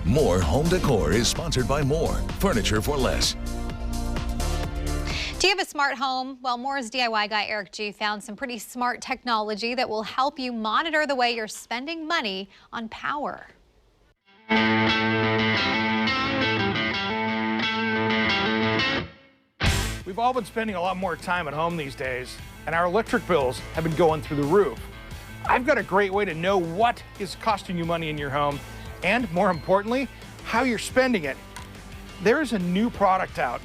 More Home Decor is sponsored by More Furniture for Less. Do you have a smart home? Well, Moore's DIY guy Eric G found some pretty smart technology that will help you monitor the way you're spending money on power. We've all been spending a lot more time at home these days, and our electric bills have been going through the roof. I've got a great way to know what is costing you money in your home, and more importantly, how you're spending it. There is a new product out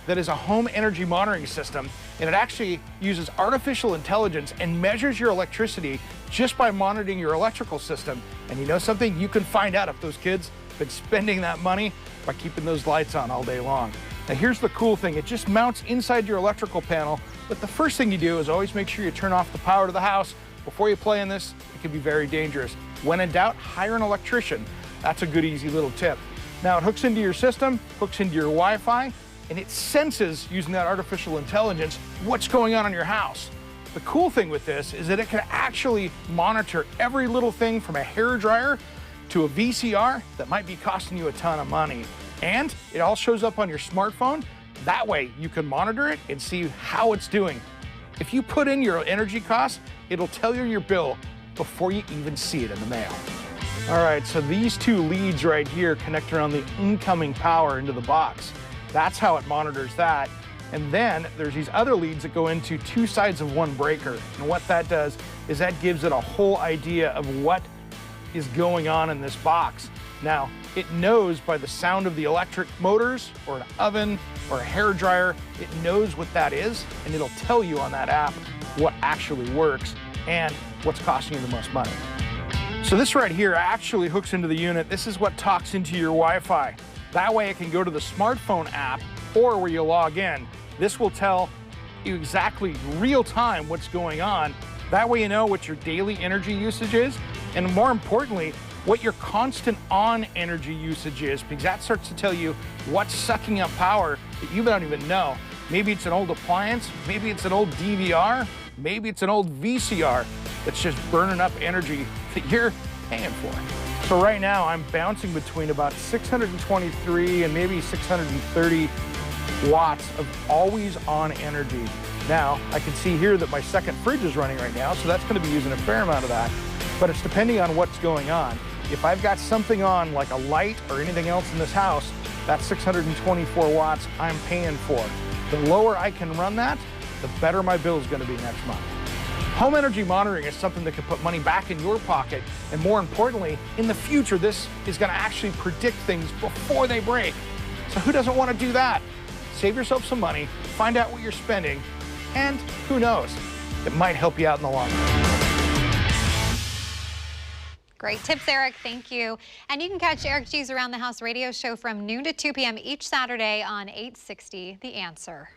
that is a home energy monitoring system, and it actually uses artificial intelligence and measures your electricity just by monitoring your electrical system. And you know something? You can find out if those kids have been spending that money by keeping those lights on all day long. Now here's the cool thing, it just mounts inside your electrical panel, but the first thing you do is always make sure you turn off the power to the house before you play in this. It can be very dangerous. When in doubt, hire an electrician. That's a good, easy little tip. Now it hooks into your system, hooks into your Wi-Fi, and it senses, using that artificial intelligence, what's going on in your house. The cool thing with this is that it can actually monitor every little thing from a hairdryer to a VCR that might be costing you a ton of money. And it all shows up on your smartphone. That way you can monitor it and see how it's doing. If you put in your energy costs, it'll tell you your bill before you even see it in the mail. All right, so these two leads right here connect around the incoming power into the box. That's how it monitors that. And then there's these other leads that go into two sides of one breaker. And what that does is that gives it a whole idea of what is going on in this box. Now, it knows by the sound of the electric motors or an oven or a hair dryer, it knows what that is, and it'll tell you on that app what actually works and what's costing you the most money. So this right here actually hooks into the unit. This is what talks into your Wi-Fi. That way it can go to the smartphone app or where you log in. This will tell you exactly real time what's going on. That way you know what your daily energy usage is, and more importantly, what your constant on energy usage is, because that starts to tell you what's sucking up power that you don't even know. Maybe it's an old appliance, maybe it's an old DVR, maybe it's an old VCR that's just burning up energy that you're paying for. So right now I'm bouncing between about 623 and maybe 630 watts of always on energy. Now I can see here that my second fridge is running right now, so that's going to be using a fair amount of that, but it's depending on what's going on. If I've got something on like a light or anything else in this house, that's 624 watts I'm paying for. The lower I can run that, the better my bill is going to be next month. Home energy monitoring is something that can put money back in your pocket, and more importantly, in the future, this is going to actually predict things before they break. So who doesn't want to do that? Save yourself some money, find out what you're spending, and who knows, it might help you out in the long run. Great tips, Eric. Thank you. And you can catch Eric G's Around the House radio show from noon to 2 p.m. each Saturday on 860 The Answer.